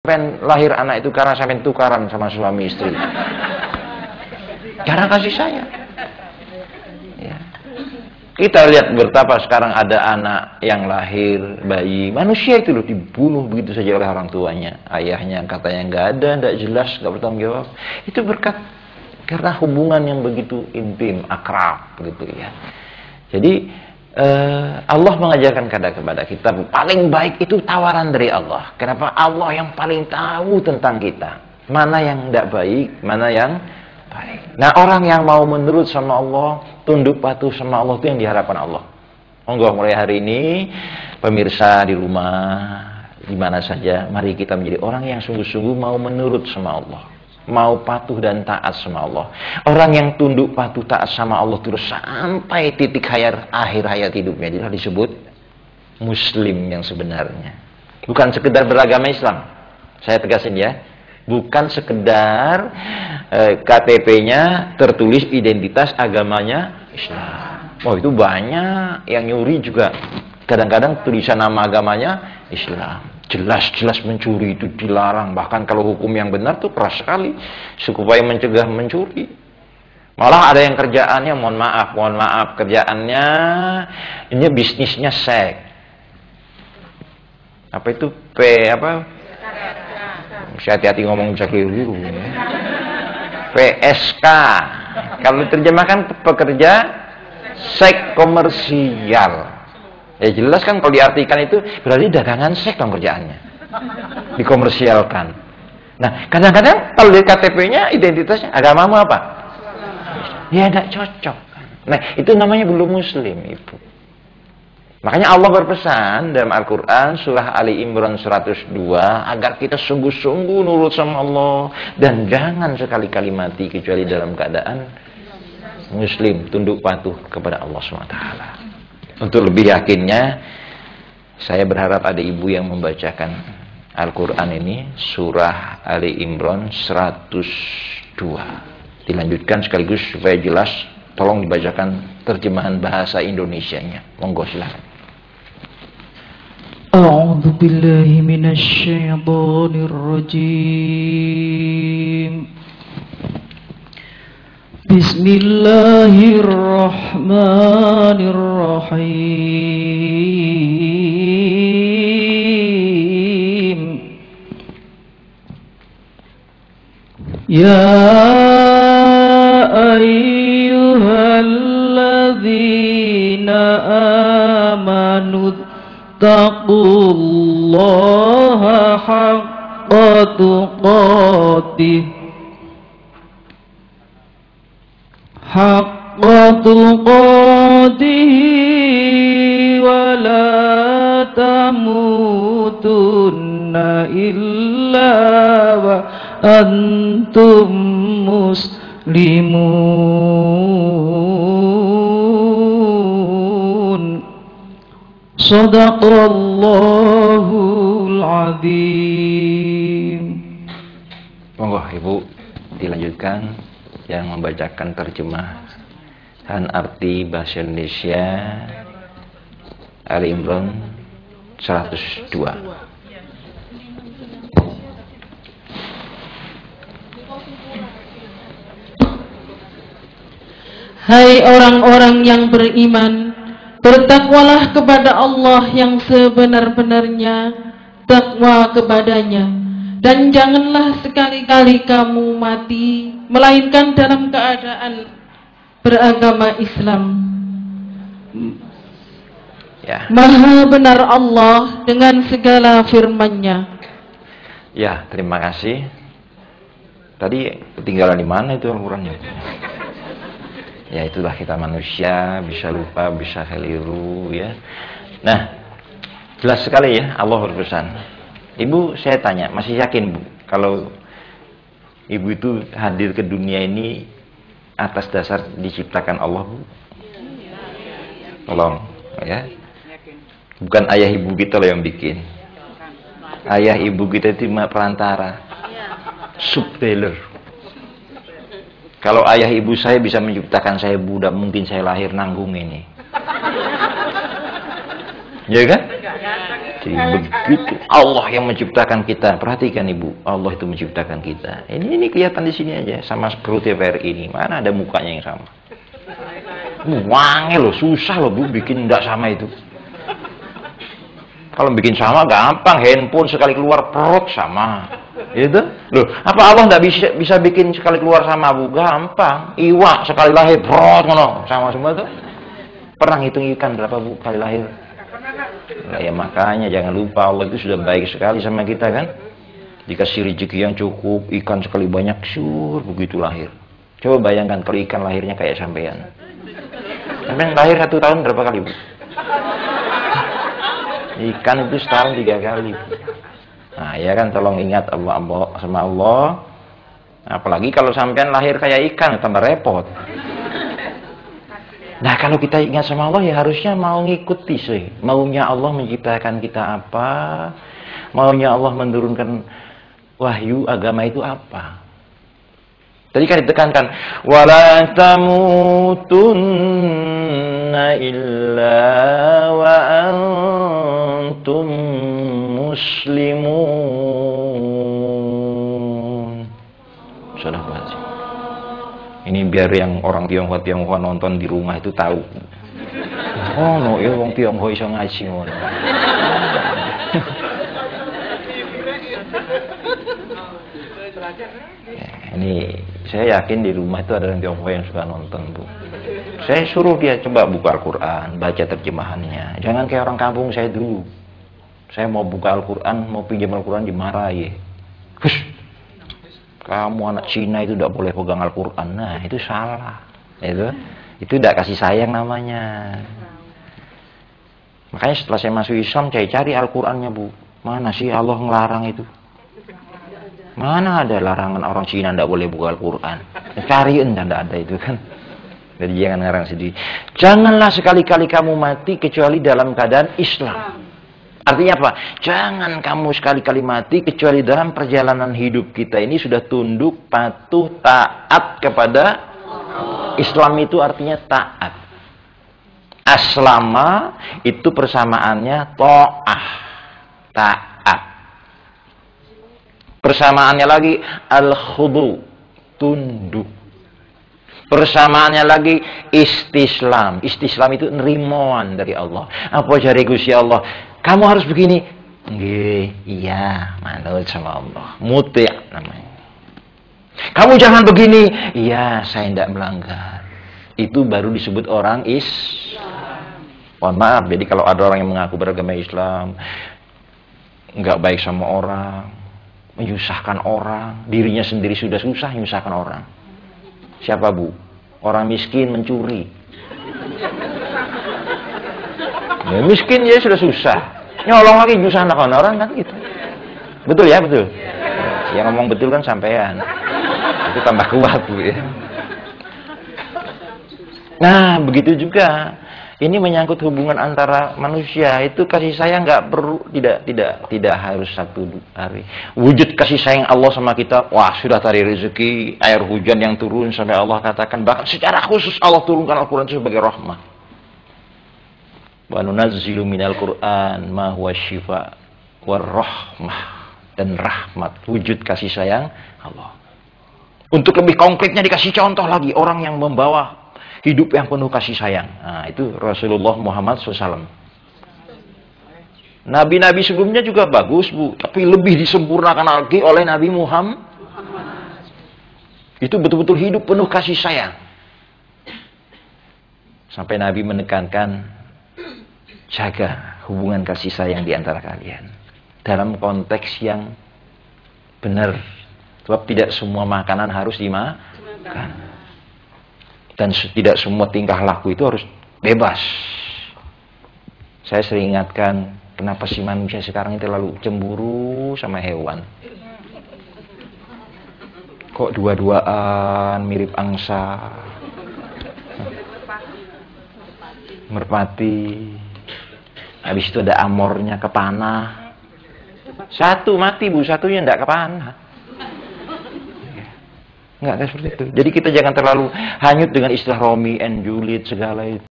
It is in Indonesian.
Sampai lahir anak itu karena sampai tukaran sama suami istri. Karena kasih sayang. Ya. Kita lihat betapa sekarang ada anak yang lahir, bayi, manusia itu loh dibunuh begitu saja oleh orang tuanya. Ayahnya katanya nggak ada, nggak jelas, nggak bertanggung jawab. Itu berkat karena hubungan yang begitu intim, akrab gitu ya. Jadi Allah mengajarkan kepada kita paling baik itu tawaran dari Allah. Kenapa? Allah yang paling tahu tentang kita. Mana yang tidak baik, mana yang baik. Nah, orang yang mau menurut sama Allah, tunduk patuh sama Allah, itu yang diharapkan Allah. Monggo mulai hari ini pemirsa di rumah, di mana saja, mari kita menjadi orang yang sungguh-sungguh mau menurut sama Allah, mau patuh dan taat sama Allah. Orang yang tunduk patuh taat sama Allah terus sampai titik akhir hayat hidupnya, dia disebut muslim yang sebenarnya. Bukan sekedar beragama Islam. Saya tegasin ya, bukan sekedar KTP-nya tertulis identitas agamanya Islam. Oh, itu banyak yang nyuri juga. Kadang-kadang tulisan nama agamanya Islam. Jelas-jelas mencuri itu dilarang. Bahkan kalau hukum yang benar tuh keras sekali supaya mencegah mencuri. Malah ada yang kerjaannya, mohon maaf, kerjaannya ini bisnisnya seks. Apa itu hati-hati ngomong bisa keliru ya. PSK. Kalau diterjemahkan pekerja seks komersial. Ya jelas kan kalau diartikan itu berarti dagangan seks dong kerjaannya. Dikomersialkan. Nah, kadang-kadang kalau di KTP-nya identitasnya agamamu apa? Ya tidak cocok. Nah, itu namanya belum muslim, Ibu. Makanya Allah berpesan dalam Al-Quran surah Ali Imran 102 agar kita sungguh-sungguh nurut sama Allah dan jangan sekali-kali mati kecuali dalam keadaan muslim, tunduk patuh kepada Allah SWT. Untuk lebih yakinnya, saya berharap ada ibu yang membacakan Al-Quran ini, surah Ali Imran 102. Dilanjutkan sekaligus supaya jelas, tolong dibacakan terjemahan bahasa Indonesianya. Monggo silakan. A'udzu billahi minasy syaithanir rajim. Bismillahirrahmanirrahim. Ya ayyuhalladzina amanu taqullaha haqqa tuqatih wa la tamutunna illa wa antum muslimun. Shadaqallahul azim. Monggo Ibu dilanjutkan yang membacakan terjemahan arti bahasa Indonesia Ali Imran 102. Hai orang-orang yang beriman, bertakwalah kepada Allah yang sebenar-benarnya takwa kepadanya, dan janganlah sekali-kali kamu mati melainkan dalam keadaan beragama Islam. Ya. Maha benar Allah dengan segala firman-Nya. Ya, terima kasih. Tadi ketinggalan di mana itu Al-Qur'annya? Ya, itulah kita manusia, bisa lupa, bisa keliru ya. Nah, jelas sekali ya Allah berpesan. Ibu, saya tanya, masih yakin Bu kalau Ibu itu hadir ke dunia ini atas dasar diciptakan Allah, Bu? Tolong ya. Bukan ayah ibu kita loh yang bikin. Ayah ibu kita itu cuma perantara, subdealer. Kalau ayah ibu saya bisa menciptakan saya budak, mungkin saya lahir nanggung ini. Ya kan? Jadi begitu Allah yang menciptakan kita. Perhatikan Ibu, Allah itu menciptakan kita. Ini kelihatan di sini aja sama seperti TVRI ini. Mana ada mukanya yang sama? Wangi loh, susah loh Bu bikin enggak sama itu. Kalau bikin sama gampang, handphone sekali keluar perut sama. Gitu? Loh, apa Allah enggak bisa bikin sekali keluar sama Bu? Gampang. Iwak sekali lahir perut ngono, sama semua tuh. Pernah ngitung ikan berapa Bu kali lahir? Nah, ya makanya jangan lupa Allah itu sudah baik sekali sama kita kan. Dikasih rezeki yang cukup, ikan sekali banyak, syur begitu lahir. Coba bayangkan kalau ikan lahirnya kayak sampean. Sampean lahir 1 tahun berapa kali Bu? Ikan itu setahun 3 kali Bu. Nah ya kan, tolong ingat Allah sama Allah. Apalagi kalau sampean lahir kayak ikan tambah repot. Nah kalau kita ingat sama Allah ya harusnya mau ngikuti sih. Maunya Allah menciptakan kita apa, maunya Allah menurunkan wahyu agama itu apa. Tadi kan ditekankan wala tamutunna illa wa antum muslimun. Sudah baca. Ini biar yang orang Tionghoa nonton di rumah itu tahu. Oh, no, ya orang Tionghoa iso ngaji ngono. Ini saya yakin di rumah itu ada orang Tionghoa yang suka nonton, Bu. Saya suruh dia coba buka Al-Qur'an, baca terjemahannya. Jangan kayak orang kampung saya dulu. Saya mau buka Al-Qur'an, mau pinjam Al-Qur'an dimarahi. Hush. Kamu anak Cina itu tidak boleh pegang Al-Quran. Nah itu salah. Itu tidak kasih sayang namanya. Makanya setelah saya masuk Islam, saya cari Al-Qurannya Bu. Mana sih Allah ngelarang itu? Mana ada larangan orang Cina tidak boleh buka Al-Quran? Cariin, tidak ada itu kan. Jadi jangan ngarang sendiri. Janganlah sekali-kali kamu mati kecuali dalam keadaan Islam. Artinya apa? Jangan kamu sekali-kali mati kecuali dalam perjalanan hidup kita ini sudah tunduk, patuh, taat kepada Islam. Itu artinya taat. Aslama itu persamaannya ta'ah, taat. Persamaannya lagi al-khudu, tunduk. Persamaannya lagi istislam. Istislam itu nerimoan dari Allah. Apa jari Gusti Allah? Kamu harus begini. Nggih, iya, manut sama Allah. Muti' namanya. Kamu jangan begini. Iya, saya tidak melanggar. Itu baru disebut orang Islam. Mohon maaf, jadi kalau ada orang yang mengaku beragama Islam, nggak baik sama orang, menyusahkan orang, dirinya sendiri sudah susah, menyusahkan orang. Siapa Bu? Orang miskin mencuri. Ya, miskin ya sudah susah. Nyolong lagi nyusah anak orang kan gitu. Betul ya, betul. Yang ngomong betul kan sampean. Itu tambah kuat Bu ya. Nah, begitu juga. Ini menyangkut hubungan antara manusia. Itu kasih sayang nggak perlu, tidak harus satu hari. Wujud kasih sayang Allah sama kita, wah sudah tadi rezeki, air hujan yang turun sampai Allah katakan, bahkan secara khusus Allah turunkan Al-Quran itu sebagai rahmah. Wa nunazzilu minal Qur'an ma huwa syifa war rahmah, dan rahmat, wujud kasih sayang Allah. Untuk lebih konkretnya dikasih contoh lagi, orang yang membawa hidup yang penuh kasih sayang. Nah, itu Rasulullah Muhammad SAW. Nabi-nabi sebelumnya juga bagus Bu, tapi lebih disempurnakan lagi oleh Nabi Muhammad. Itu betul-betul hidup penuh kasih sayang. Sampai Nabi menekankan, jaga hubungan kasih sayang di antara kalian dalam konteks yang benar, sebab tidak semua makanan harus dimakan dan tidak semua tingkah laku itu harus bebas. Saya sering ingatkan, kenapa sih manusia sekarang ini terlalu cemburu sama hewan? Kok dua-duaan mirip angsa, merpati. Habis itu ada amornya kepanah. Satu mati Bu, satunya enggak kepanah. Enggak seperti itu. Jadi kita jangan terlalu hanyut dengan istilah Romeo and Juliet segala itu.